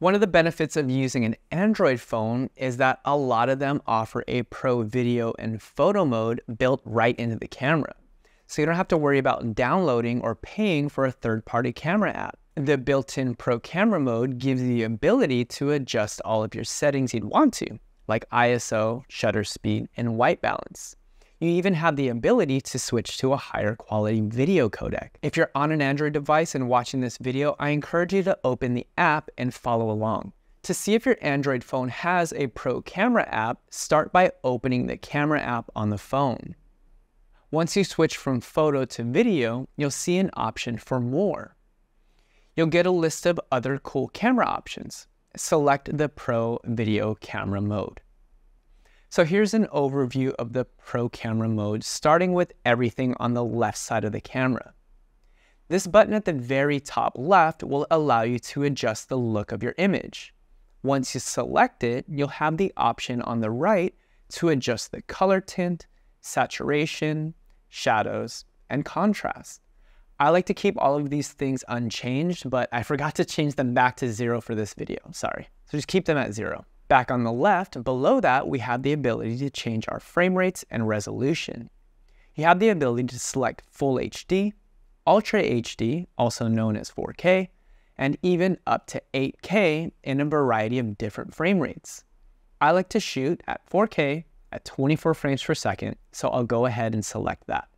One of the benefits of using an Android phone is that a lot of them offer a pro video and photo mode built right into the camera. So you don't have to worry about downloading or paying for a third-party camera app. The built-in pro camera mode gives you the ability to adjust all of your settings you'd want to, like ISO, shutter speed, and white balance. You even have the ability to switch to a higher quality video codec. If you're on an Android device and watching this video, I encourage you to open the app and follow along. To see if your Android phone has a pro camera app, start by opening the camera app on the phone. Once you switch from photo to video, you'll see an option for more. You'll get a list of other cool camera options. Select the Pro Video Camera mode. So here's an overview of the Pro Camera mode, starting with everything on the left side of the camera. This button at the very top left will allow you to adjust the look of your image. Once you select it, you'll have the option on the right to adjust the color tint, saturation, shadows, and contrast. I like to keep all of these things unchanged, but I forgot to change them back to 0 for this video, sorry. So just keep them at 0. Back on the left, below that, we have the ability to change our frame rates and resolution. You have the ability to select Full HD, Ultra HD, also known as 4K, and even up to 8K in a variety of different frame rates. I like to shoot at 4K at 24 frames per second, so I'll go ahead and select that.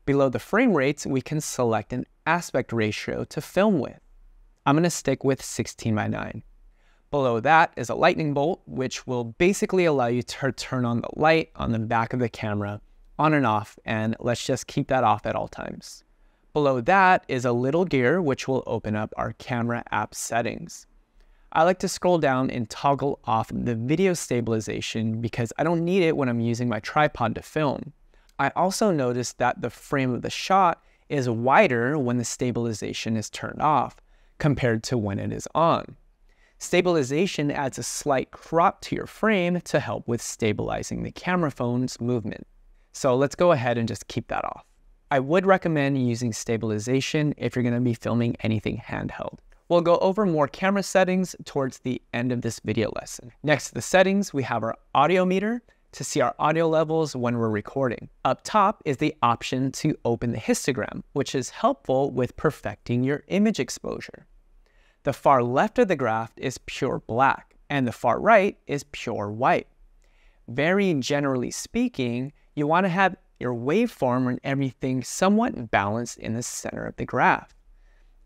Below the frame rates, we can select an aspect ratio to film with. I'm going to stick with 16:9. Below that is a lightning bolt, which will basically allow you to turn on the light on the back of the camera on and off, and let's just keep that off at all times. Below that is a little gear, which will open up our camera app settings. I like to scroll down and toggle off the video stabilization because I don't need it when I'm using my tripod to film. I also noticed that the frame of the shot is wider when the stabilization is turned off compared to when it is on. Stabilization adds a slight crop to your frame to help with stabilizing the camera phone's movement. So let's go ahead and just keep that off. I would recommend using stabilization if you're going to be filming anything handheld. We'll go over more camera settings towards the end of this video lesson. Next to the settings, we have our audio meter to see our audio levels when we're recording. Up top is the option to open the histogram, which is helpful with perfecting your image exposure. The far left of the graph is pure black, and the far right is pure white. Very generally speaking, you want to have your waveform and everything somewhat balanced in the center of the graph.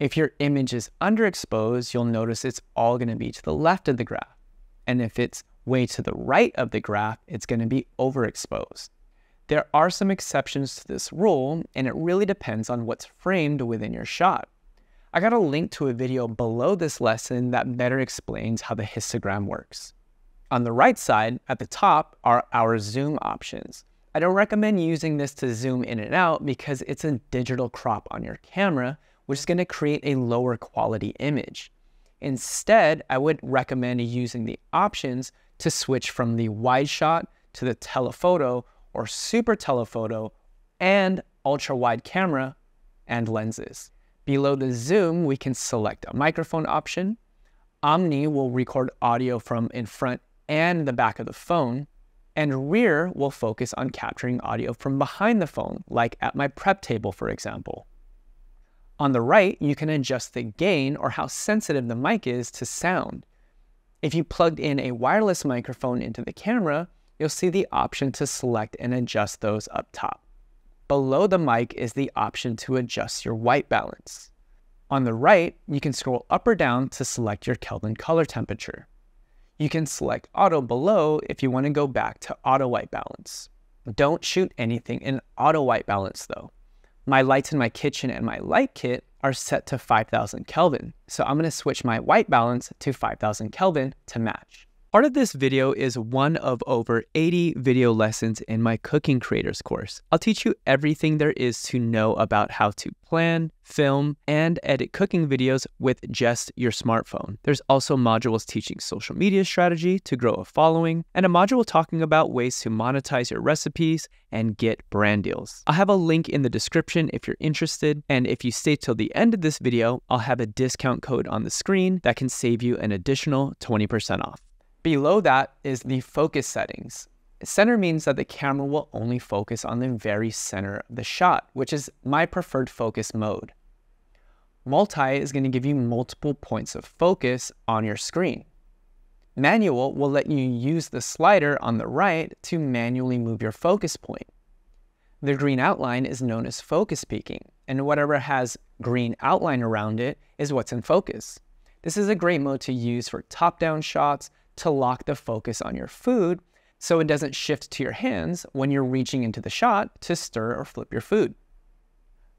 If your image is underexposed, you'll notice it's all going to be to the left of the graph. And if it's way to the right of the graph, it's going to be overexposed. There are some exceptions to this rule, and it really depends on what's framed within your shot. I got a link to a video below this lesson that better explains how the histogram works. On the right side, at the top, are our zoom options. I don't recommend using this to zoom in and out because it's a digital crop on your camera, which is going to create a lower quality image. Instead, I would recommend using the options to switch from the wide shot to the telephoto or super telephoto and ultra wide camera and lenses. Below the zoom, we can select a microphone option. Omni will record audio from in front and the back of the phone, and rear will focus on capturing audio from behind the phone, like at my prep table, for example. On the right, you can adjust the gain or how sensitive the mic is to sound. If you plugged in a wireless microphone into the camera, you'll see the option to select and adjust those up top. Below the mic is the option to adjust your white balance. On the right, you can scroll up or down to select your Kelvin color temperature. You can select auto below if you want to go back to auto white balance. Don't shoot anything in auto white balance though. My lights in my kitchen and my light kit are set to 5000 Kelvin, so I'm going to switch my white balance to 5000 Kelvin to match. Part of this video is one of over 80 video lessons in my Cooking Creators course. I'll teach you everything there is to know about how to plan, film, and edit cooking videos with just your smartphone. There's also modules teaching social media strategy to grow a following, and a module talking about ways to monetize your recipes and get brand deals. I'll have a link in the description if you're interested, and if you stay till the end of this video, I'll have a discount code on the screen that can save you an additional 20% off. Below that is the focus settings. Center means that the camera will only focus on the very center of the shot, which is my preferred focus mode. Multi is going to give you multiple points of focus on your screen. Manual will let you use the slider on the right to manually move your focus point. The green outline is known as focus peaking, and whatever has green outline around it is what's in focus. This is a great mode to use for top-down shots to lock the focus on your food so it doesn't shift to your hands when you're reaching into the shot to stir or flip your food.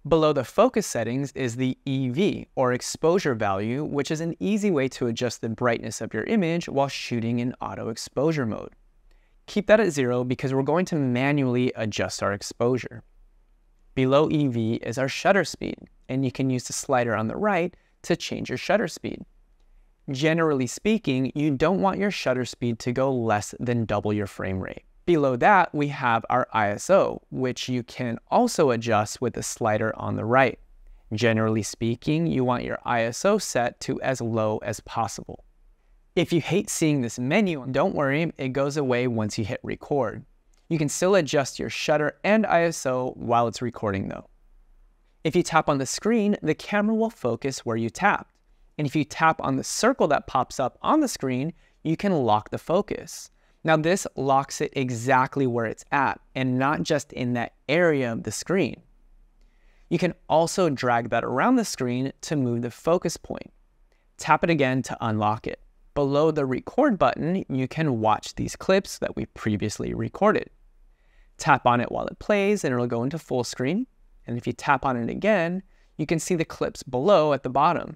Below the focus settings is the EV, or exposure value, which is an easy way to adjust the brightness of your image while shooting in auto exposure mode. Keep that at 0 because we're going to manually adjust our exposure. Below EV is our shutter speed, and you can use the slider on the right to change your shutter speed. Generally speaking, you don't want your shutter speed to go less than double your frame rate. Below that, we have our ISO, which you can also adjust with the slider on the right. Generally speaking, you want your ISO set to as low as possible. If you hate seeing this menu, don't worry, it goes away once you hit record. You can still adjust your shutter and ISO while it's recording though. If you tap on the screen, the camera will focus where you tapped. And if you tap on the circle that pops up on the screen, you can lock the focus. Now this locks it exactly where it's at and not just in that area of the screen. You can also drag that around the screen to move the focus point. Tap it again to unlock it. Below the record button, you can watch these clips that we previously recorded. Tap on it while it plays and it'll go into full screen. And if you tap on it again, you can see the clips below at the bottom.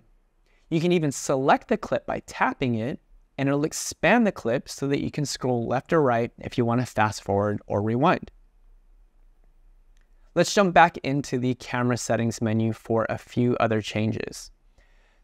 You can even select the clip by tapping it, and it'll expand the clip so that you can scroll left or right if you want to fast forward or rewind. Let's jump back into the camera settings menu for a few other changes.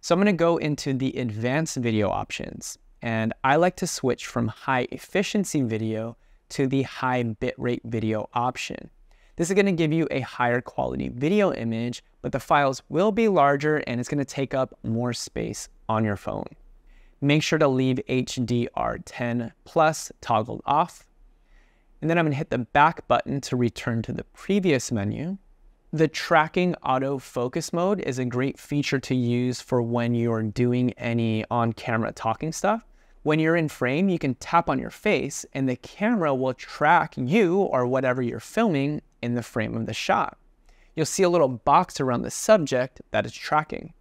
So I'm going to go into the advanced video options, and I like to switch from high efficiency video to the high bitrate video option. This is going to give you a higher quality video image, but the files will be larger and it's going to take up more space on your phone. Make sure to leave HDR10 Plus toggled off. And then I'm going to hit the back button to return to the previous menu. The tracking autofocus mode is a great feature to use for when you're doing any on-camera talking stuff. When you're in frame, you can tap on your face and the camera will track you or whatever you're filming in the frame of the shot. You'll see a little box around the subject that is tracking.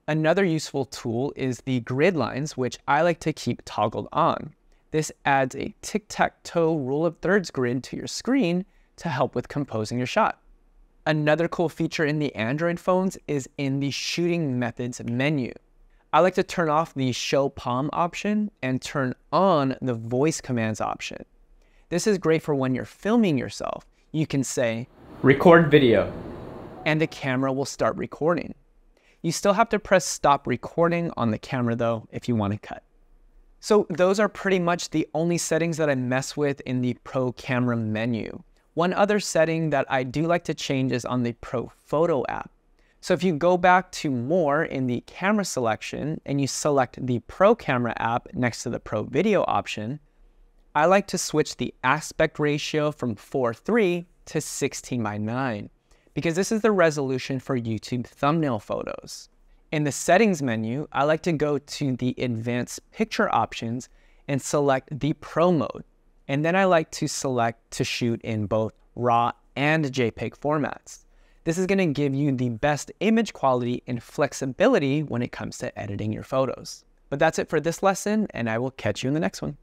Another useful tool is the grid lines, which I like to keep toggled on. This adds a tic-tac-toe rule of thirds grid to your screen to help with composing your shot. Another cool feature in the Android phones is in the shooting methods menu. I like to turn off the show palm option and turn on the voice commands option. This is great for when you're filming yourself. You can say, "Record video," and the camera will start recording. You still have to press stop recording on the camera though if you want to cut. So those are pretty much the only settings that I mess with in the Pro Camera menu. One other setting that I do like to change is on the Pro Photo app. So if you go back to more in the camera selection and you select the Pro Camera app next to the Pro Video option, I like to switch the aspect ratio from 4:3 to 16:9 because this is the resolution for YouTube thumbnail photos. In the settings menu, I like to go to the advanced picture options and select the Pro mode. And then I like to select to shoot in both RAW and JPEG formats. This is going to give you the best image quality and flexibility when it comes to editing your photos. But that's it for this lesson, and I will catch you in the next one.